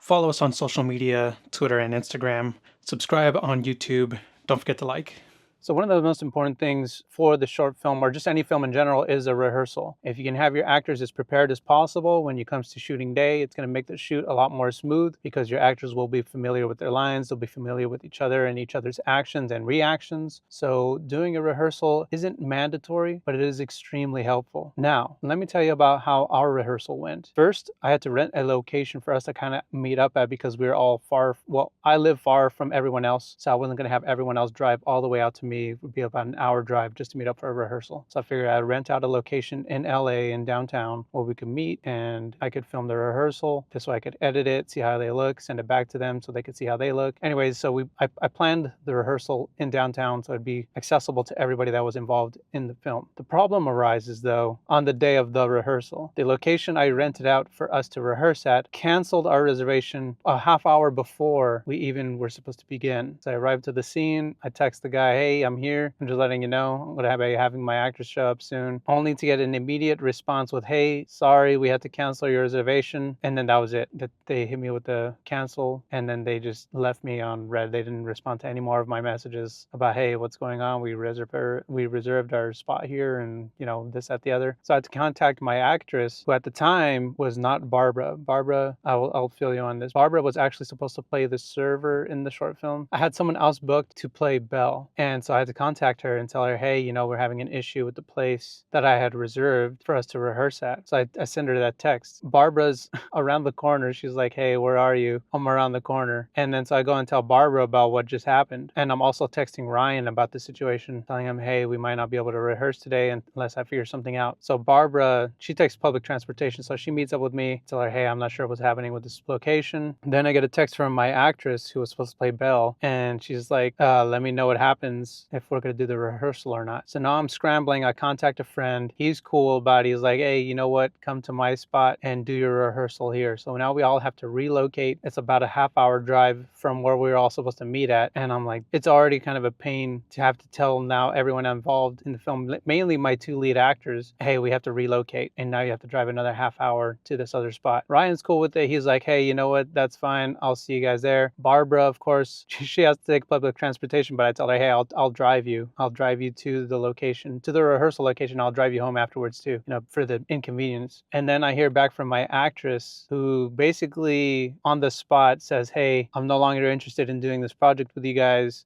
Follow us on social media, Twitter and Instagram. Subscribe on YouTube. Don't forget to like. So one of the most important things for the short film, or just any film in general, is a rehearsal. If you can have your actors as prepared as possible when it comes to shooting day, it's going to make the shoot a lot more smooth because your actors will be familiar with their lines, they'll be familiar with each other and each other's actions and reactions. So doing a rehearsal isn't mandatory, but it is extremely helpful. Now, let me tell you about how our rehearsal went. First, I had to rent a location for us to kind of meet up at because we were all far, well, I live far from everyone else, so I wasn't going to have everyone else drive all the way out to me. It would be about an hour drive just to meet up for a rehearsal. So I figured I'd rent out a location in LA in downtown where we could meet and I could film the rehearsal. This way I could edit it, see how they look, send it back to them so they could see how they look. Anyways, so I planned the rehearsal in downtown so it'd be accessible to everybody that was involved in the film. The problem arises though on the day of the rehearsal. The location I rented out for us to rehearse at canceled our reservation a half hour before we even were supposed to begin. So I arrived to the scene, I text the guy, hey, I'm here. I'm just letting you know I'm going to be having my actors show up soon. Only to get an immediate response with, hey, sorry, we had to cancel your reservation. And then that was it. That they hit me with the cancel and then they just left me on red. They didn't respond to any more of my messages about, hey, what's going on? We reserved our spot here and, you know, this, that, the other. So I had to contact my actress, who at the time was not Barbara. Barbara, I'll fill you on this. Barbara was actually supposed to play the server in the short film. I had someone else booked to play Belle. And so I had to contact her and tell her, hey, you know, we're having an issue with the place that I had reserved for us to rehearse at. So I sent her that text. Barbara's around the corner. She's like, hey, where are you? I'm around the corner. And then so I go and tell Barbara about what just happened. And I'm also texting Ryan about the situation, telling him, hey, we might not be able to rehearse today unless I figure something out. So Barbara, she takes public transportation. So she meets up with me, tell her, hey, I'm not sure what's happening with this location. Then I get a text from my actress who was supposed to play Belle. And she's like, let me know what happens if we're going to do the rehearsal or not. So now I'm scrambling. I contact a friend. He's cool about it. He's like, hey, you know what? Come to my spot and do your rehearsal here. So now we all have to relocate. It's about a half-hour drive from where we were all supposed to meet at. And I'm like, it's already kind of a pain to have to tell now everyone involved in the film, mainly my two lead actors, hey, we have to relocate. And now you have to drive another half hour to this other spot. Ryan's cool with it. He's like, hey, you know what? That's fine. I'll see you guys there. Barbara, of course, she has to take public transportation, but I tell her, hey, I'll drive you. I'll drive you to the location, to the rehearsal location. I'll drive you home afterwards too, you know, for the inconvenience. And then I hear back from my actress who basically on the spot says, hey, I'm no longer interested in doing this project with you guys.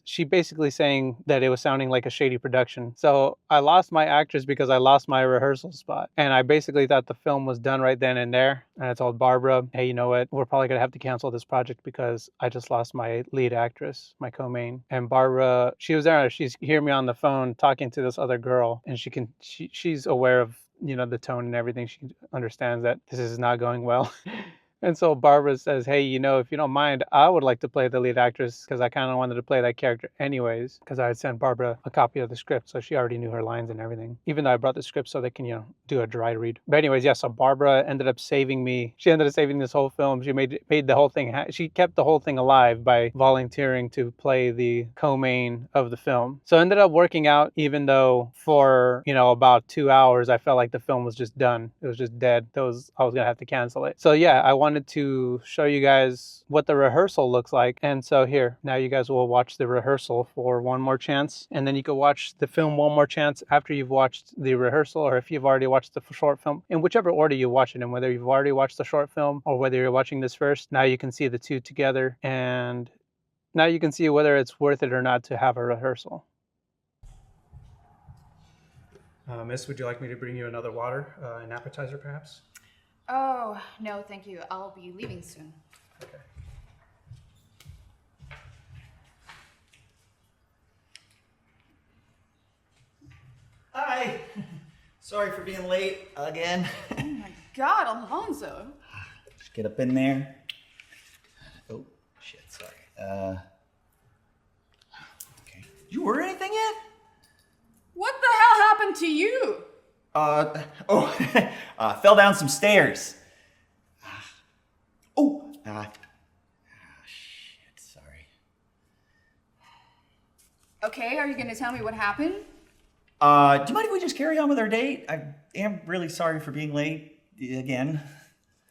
She basically saying that it was sounding like a shady production. So I lost my actress because I lost my rehearsal spot. And I basically thought the film was done right then and there. And I told Barbara, hey, you know what? We're probably going to have to cancel this project because I just lost my lead actress, my co-main. And Barbara, she was there. She's hearing me on the phone talking to this other girl. And she's aware of, you know, the tone and everything. She understands that this is not going well. And so Barbara says, hey, you know, if you don't mind, I would like to play the lead actress because I kind of wanted to play that character anyways, because I had sent Barbara a copy of the script. So she already knew her lines and everything, even though I brought the script so they can, you know, do a dry read. But anyways, yeah, so Barbara ended up saving me. She ended up saving this whole film. She made the whole thing. She kept the whole thing alive by volunteering to play the co-main of the film. So it ended up working out, even though for, you know, about 2 hours, I felt like the film was just done. It was just dead. I was going to have to cancel it. So yeah, I wanted to show you guys what the rehearsal looks like. And so here, now you guys will watch the rehearsal for one more chance. And then you can watch the film one more chance after you've watched the rehearsal, or if you've already watched the short film, in whichever order you watch it in, whether you've already watched the short film or whether you're watching this first. Now you can see the two together, and now you can see whether it's worth it or not to have a rehearsal. Miss, would you like me to bring you another water, an appetizer perhaps? Oh, no, thank you. I'll be leaving soon. Okay. Hi. Sorry for being late again. Oh my God, Alonso. Just get up in there. Oh, shit, sorry. Okay. Did you order anything yet? What the hell happened to you? Fell down some stairs. Shit, sorry. Okay, are you gonna tell me what happened? Do you mind if we just carry on with our date? I am really sorry for being late again.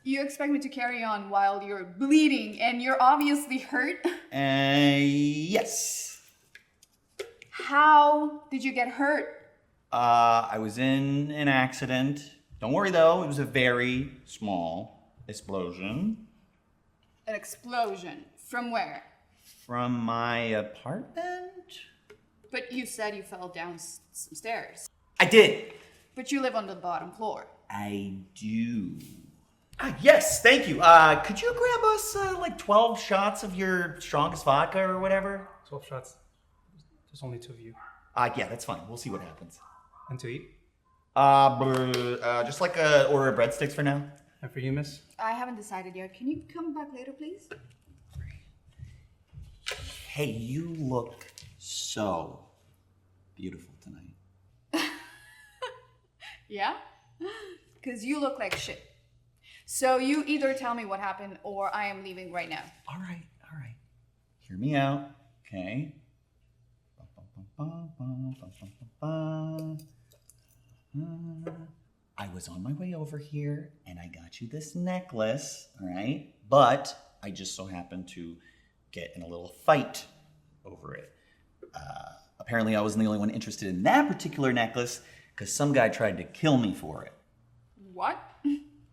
You expect me to carry on while you're bleeding and you're obviously hurt? Yes. How did you get hurt? I was in an accident. Don't worry though, it was a very small explosion. An explosion. From where? From my apartment? But you said you fell down some stairs. I did. But you live on the bottom floor. I do. Yes, thank you. Could you grab us like 12 shots of your strongest vodka or whatever? 12 shots. There's only 2 of you. Yeah, that's fine. We'll see what happens. And to eat? Just like a order of breadsticks for now. And for you, miss? I haven't decided yet. Can you come back later, please? Hey, you look so beautiful tonight. Yeah? Because you look like shit. So you either tell me what happened or I am leaving right now. All right. Hear me out, okay? I was on my way over here and I got you this necklace, all right? But I just so happened to get in a little fight over it. Apparently I wasn't the only one interested in that particular necklace because some guy tried to kill me for it. What?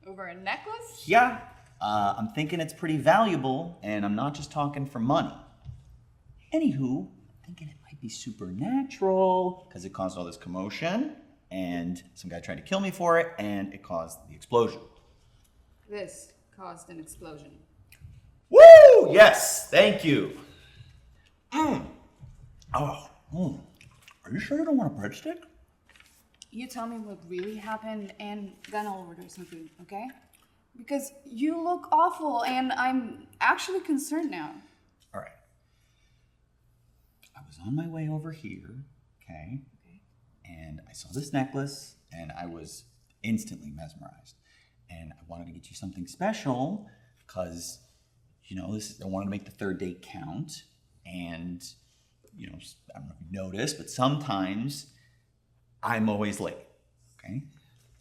Over a necklace? Yeah, I'm thinking it's pretty valuable and I'm not just talking for money. Anywho, I'm thinking it might be supernatural because it caused all this commotion and some guy tried to kill me for it and it caused the explosion. This caused an explosion. Woo! Yes, thank you. Are you sure you don't want a breadstick? You tell me what really happened and then I'll order some food, okay? Because you look awful and I'm actually concerned now. All right. I was on my way over here, okay? And I saw this necklace and I was instantly mesmerized. And I wanted to get you something special because, I wanted to make the third date count. And, I don't know if you noticed, but sometimes I'm always late, okay?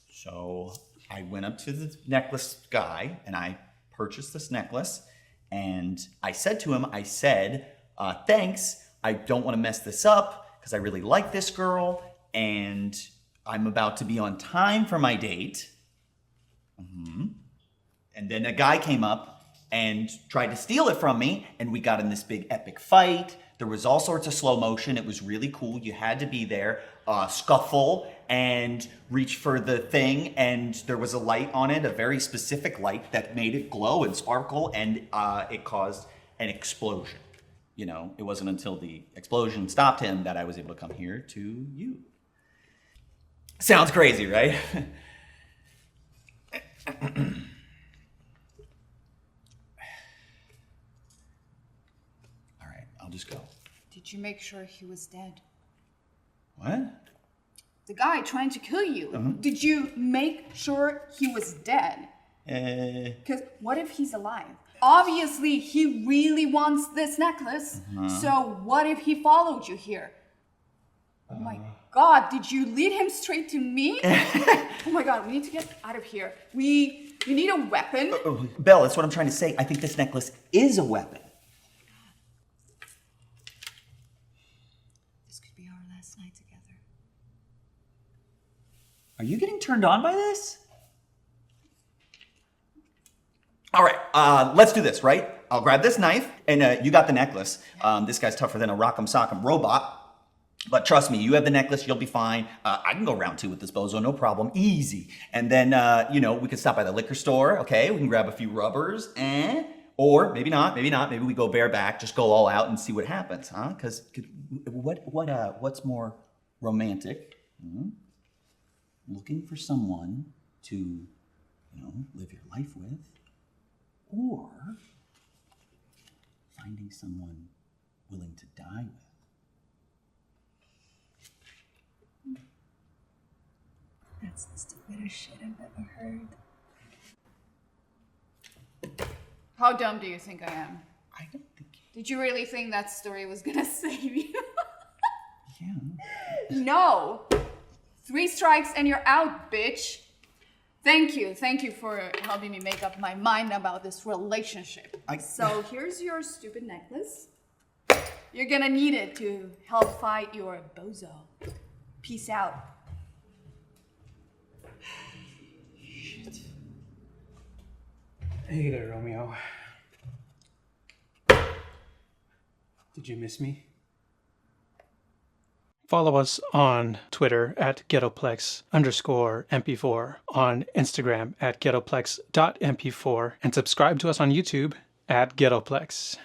So I went up to the necklace guy and I purchased this necklace and I said to him, thanks, I don't want to mess this up because I really like this girl and I'm about to be on time for my date. And then a guy came up and tried to steal it from me and we got in this big epic fight. There was all sorts of slow motion. It was really cool. You had to be there. Scuffle and reach for the thing and there was a light on it, a very specific light that made it glow and sparkle and it caused an explosion. It wasn't until the explosion stopped him that I was able to come here to you. Sounds crazy, right? All right, I'll just go. Did you make sure he was dead? What? The guy trying to kill you. Did you make sure he was dead? Because what if he's alive? Obviously, he really wants this necklace. So what if he followed you here? Oh my God, did you lead him straight to me? Oh my God, we need to get out of here. We need a weapon. Belle, that's what I'm trying to say. I think this necklace is a weapon. This could be our last night together. Are you getting turned on by this? All right, let's do this, right? I'll grab this knife, and you got the necklace. This guy's tougher than a rock'em sock'em robot. But trust me, you have the necklace, you'll be fine. I can go round 2 with this bozo, no problem, easy. And then, we can stop by the liquor store, okay? We can grab a few rubbers, or maybe not. Maybe we go bareback, just go all out and see what happens, huh? Because what's more romantic? Looking for someone to, live your life with, or finding someone willing to die with. That's the stupidest shit I've ever heard. How dumb do you think I am? I don't think. Did you really think that story was gonna save you? Yeah. No! 3 strikes and you're out, bitch! Thank you for helping me make up my mind about this relationship. So here's your stupid necklace. You're gonna need it to help fight your bozo. Peace out. Shit. Hey there, Romeo. Did you miss me? Follow us on Twitter at Ghettoplex_MP4, on Instagram at Ghettoplex.mp4, and subscribe to us on YouTube at Ghettoplex.